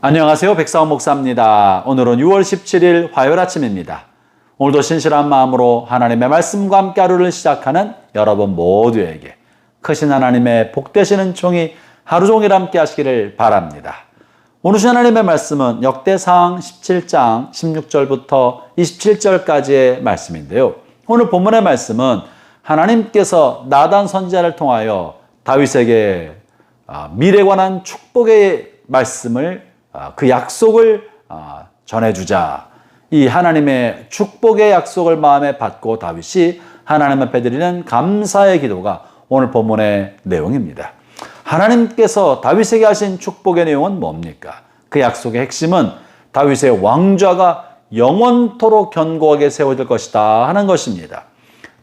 안녕하세요. 백사원 목사입니다. 오늘은 6월 17일 화요일 아침입니다. 오늘도 신실한 마음으로 하나님의 말씀과 함께 하루를 시작하는 여러분 모두에게 크신 하나님의 복되시는 총이 하루 종일 함께 하시기를 바랍니다. 오늘 주신 하나님의 말씀은 역대상 17장 16절부터 27절까지의 말씀인데요. 오늘 본문의 말씀은 하나님께서 나단 선지자를 통하여 다윗에게 미래에 관한 축복의 말씀을 그 약속을 전해주자. 이 하나님의 축복의 약속을 마음에 받고 다윗이 하나님 앞에 드리는 감사의 기도가 오늘 본문의 내용입니다. 하나님께서 다윗에게 하신 축복의 내용은 뭡니까? 그 약속의 핵심은 다윗의 왕좌가 영원토록 견고하게 세워질 것이다 하는 것입니다.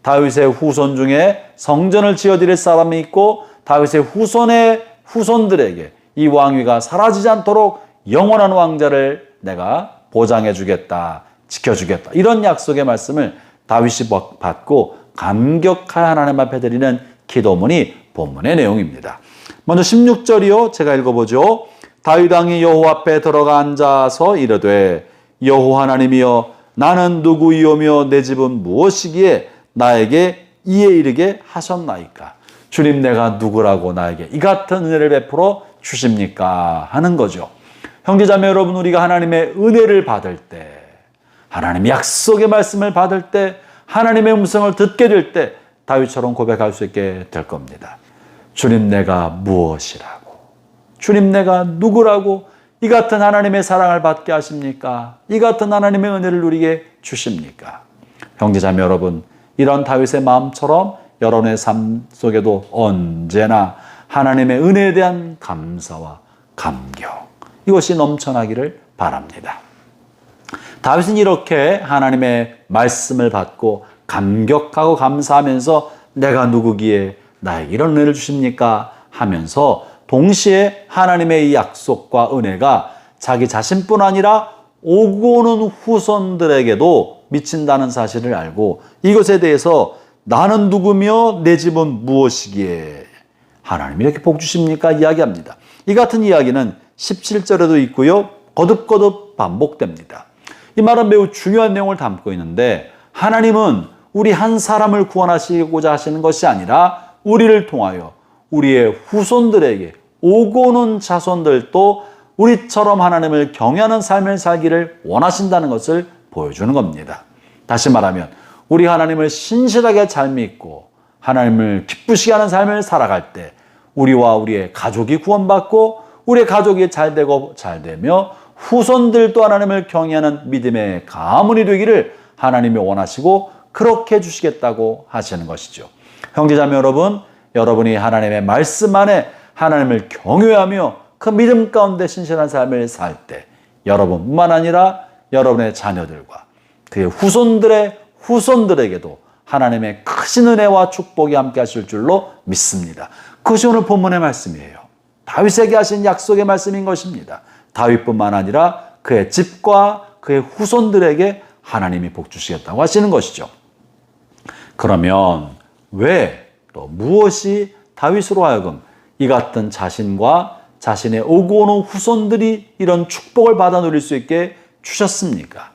다윗의 후손 중에 성전을 지어드릴 사람이 있고 다윗의 후손의 후손들에게 이 왕위가 사라지지 않도록 영원한 왕자를 내가 보장해 주겠다, 지켜주겠다. 이런 약속의 말씀을 다윗이 받고 감격하여 하나님 앞에 드리는 기도문이 본문의 내용입니다. 먼저 16절이요. 제가 읽어보죠. 다윗 왕이 여호와 앞에 들어가 앉아서 이르되 여호와 하나님이여 나는 누구이오며 내 집은 무엇이기에 나에게 이에 이르게 하셨나이까. 주님 내가 누구라고 나에게 이 같은 은혜를 베풀어 주십니까? 하는 거죠. 형제자매 여러분, 우리가 하나님의 은혜를 받을 때, 하나님의 약속의 말씀을 받을 때, 하나님의 음성을 듣게 될 때 다윗처럼 고백할 수 있게 될 겁니다. 주님 내가 무엇이라고, 주님 내가 누구라고 이 같은 하나님의 사랑을 받게 하십니까? 이 같은 하나님의 은혜를 누리게 주십니까? 형제자매 여러분, 이런 다윗의 마음처럼 여러분의 삶 속에도 언제나 하나님의 은혜에 대한 감사와 감격, 이것이 넘쳐나기를 바랍니다. 다윗은 이렇게 하나님의 말씀을 받고 감격하고 감사하면서 내가 누구기에 나에게 이런 은혜를 주십니까? 하면서 동시에 하나님의 이 약속과 은혜가 자기 자신뿐 아니라 오고 오는 후손들에게도 미친다는 사실을 알고 이것에 대해서 나는 누구며 내 집은 무엇이기에 하나님이 이렇게 복 주십니까? 이야기합니다. 이 같은 이야기는 17절에도 있고요. 거듭거듭 반복됩니다. 이 말은 매우 중요한 내용을 담고 있는데 하나님은 우리 한 사람을 구원하시고자 하시는 것이 아니라 우리를 통하여 우리의 후손들에게 오고 오는 자손들도 우리처럼 하나님을 경외하는 삶을 살기를 원하신다는 것을 보여주는 겁니다. 다시 말하면 우리 하나님을 신실하게 잘 믿고 하나님을 기쁘시게 하는 삶을 살아갈 때 우리와 우리의 가족이 구원받고 우리의 가족이 잘되고 잘되며 후손들도 하나님을 경외하는 믿음의 가문이 되기를 하나님이 원하시고 그렇게 해주시겠다고 하시는 것이죠. 형제자매 여러분, 여러분이 하나님의 말씀 안에 하나님을 경외하며 그 믿음 가운데 신실한 삶을 살 때 여러분뿐만 아니라 여러분의 자녀들과 그의 후손들의 후손들에게도 하나님의 크신 은혜와 축복이 함께 하실 줄로 믿습니다. 그것이 오늘 본문의 말씀이에요. 다윗에게 하신 약속의 말씀인 것입니다. 다윗뿐만 아니라 그의 집과 그의 후손들에게 하나님이 복 주시겠다고 하시는 것이죠. 그러면 왜 또 무엇이 다윗으로 하여금 이 같은 자신과 자신의 오고 오는 후손들이 이런 축복을 받아 누릴 수 있게 주셨습니까?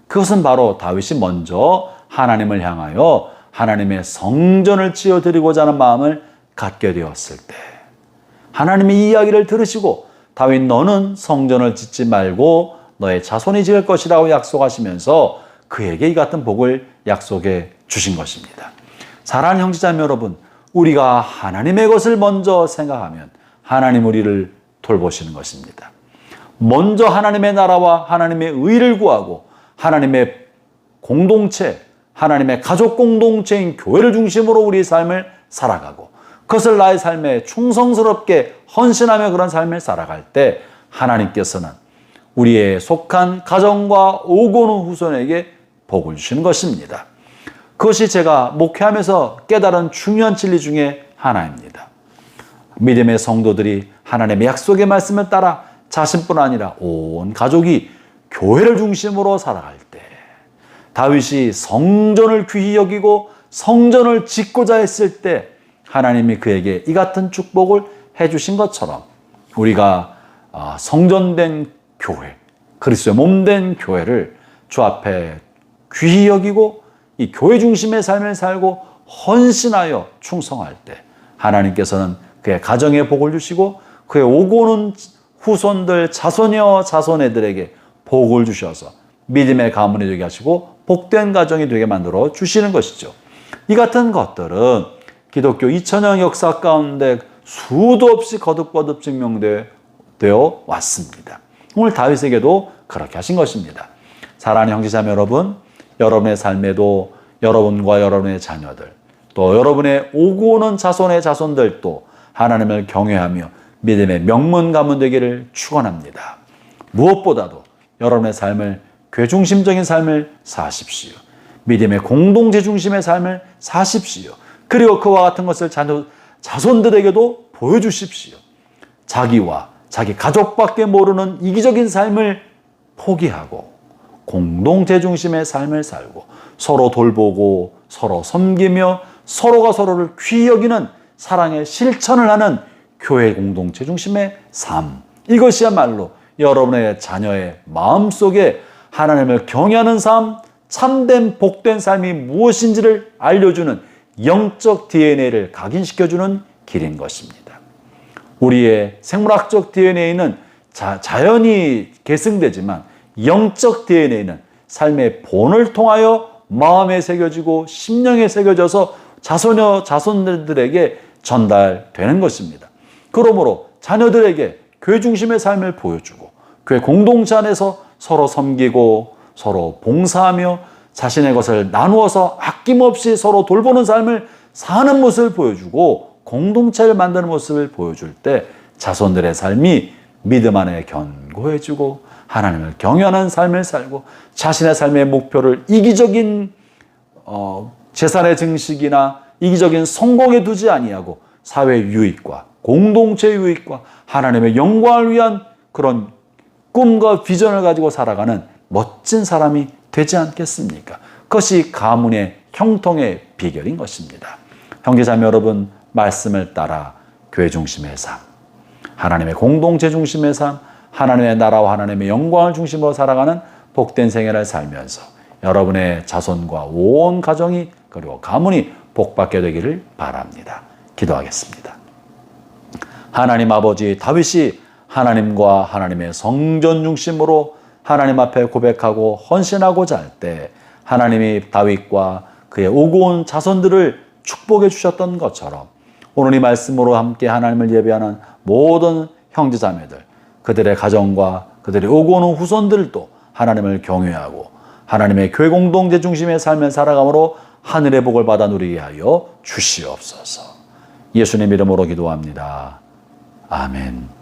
그것은 바로 다윗이 먼저 하나님을 향하여 하나님의 성전을 지어드리고자 하는 마음을 갖게 되었을 때 하나님이 이 이야기를 들으시고 다윗 너는 성전을 짓지 말고 너의 자손이 지을 것이라고 약속하시면서 그에게 이 같은 복을 약속해 주신 것입니다. 사랑하는 형제자매 여러분, 우리가 하나님의 것을 먼저 생각하면 하나님 우리를 돌보시는 것입니다. 먼저 하나님의 나라와 하나님의 의를 구하고 하나님의 공동체, 하나님의 가족 공동체인 교회를 중심으로 우리의 삶을 살아가고 그것을 나의 삶에 충성스럽게 헌신하며 그런 삶을 살아갈 때 하나님께서는 우리의 속한 가정과 오고 오는 후손에게 복을 주시는 것입니다. 그것이 제가 목회하면서 깨달은 중요한 진리 중에 하나입니다. 믿음의 성도들이 하나님의 약속의 말씀을 따라 자신뿐 아니라 온 가족이 교회를 중심으로 살아갈 때 다윗이 성전을 귀히 여기고 성전을 짓고자 했을 때 하나님이 그에게 이 같은 축복을 해주신 것처럼 우리가 성전된 교회, 그리스도의 몸된 교회를 주 앞에 귀히 여기고 이 교회 중심의 삶을 살고 헌신하여 충성할 때 하나님께서는 그의 가정에 복을 주시고 그의 오고 오는 후손들 자손이여 자손애들에게 복을 주셔서 믿음의 가문이 되게 하시고 복된 가정이 되게 만들어 주시는 것이죠. 이 같은 것들은 기독교 2000년 역사 가운데 수도 없이 거듭거듭 증명되어 왔습니다. 오늘 다윗에게도 그렇게 하신 것입니다. 사랑하는 형제자매 여러분, 여러분의 삶에도 여러분과 여러분의 자녀들, 또 여러분의 오고 오는 자손의 자손들도 하나님을 경외하며 믿음의 명문 가문 되기를 축원합니다. 무엇보다도 여러분의 삶을 교회 중심적인 삶을 사십시오. 믿음의 공동체 중심의 삶을 사십시오. 그리고 그와 같은 것을 자손들에게도 보여주십시오. 자기와 자기 가족밖에 모르는 이기적인 삶을 포기하고 공동체 중심의 삶을 살고 서로 돌보고 서로 섬기며 서로가 서로를 귀히 여기는 사랑의 실천을 하는 교회 공동체 중심의 삶. 이것이야말로 여러분의 자녀의 마음속에 하나님을 경외하는 삶, 참된 복된 삶이 무엇인지를 알려주는 영적 DNA를 각인시켜주는 길인 것입니다. 우리의 생물학적 DNA는 자연히 계승되지만 영적 DNA는 삶의 본을 통하여 마음에 새겨지고 심령에 새겨져서 자손들에게 전달되는 것입니다. 그러므로 자녀들에게 교회 중심의 삶을 보여주고 교회 공동체 안에서 서로 섬기고 서로 봉사하며 자신의 것을 나누어서 아낌없이 서로 돌보는 삶을 사는 모습을 보여주고 공동체를 만드는 모습을 보여줄 때 자손들의 삶이 믿음 안에 견고해지고 하나님을 경외하는 삶을 살고 자신의 삶의 목표를 이기적인 재산의 증식이나 이기적인 성공에 두지 아니하고 사회 유익과 공동체 유익과 하나님의 영광을 위한 그런 꿈과 비전을 가지고 살아가는 멋진 사람이 되지 않겠습니까? 그것이 가문의 형통의 비결인 것입니다. 형제자매 여러분, 말씀을 따라 교회 중심의 삶, 하나님의 공동체 중심의 삶, 하나님의 나라와 하나님의 영광을 중심으로 살아가는 복된 생애를 살면서 여러분의 자손과 온 가정이 그리고 가문이 복받게 되기를 바랍니다. 기도하겠습니다. 하나님 아버지, 다윗이 하나님과 하나님의 성전 중심으로 하나님 앞에 고백하고 헌신하고자 할 때 하나님이 다윗과 그의 오고 온 자손들을 축복해 주셨던 것처럼 오늘 이 말씀으로 함께 하나님을 예배하는 모든 형제자매들, 그들의 가정과 그들의 오고 오는 후손들도 하나님을 경외하고 하나님의 교회 공동체 중심의 삶을 살아감으로 하늘의 복을 받아 누리게 하여 주시옵소서. 예수님 이름으로 기도합니다. 아멘.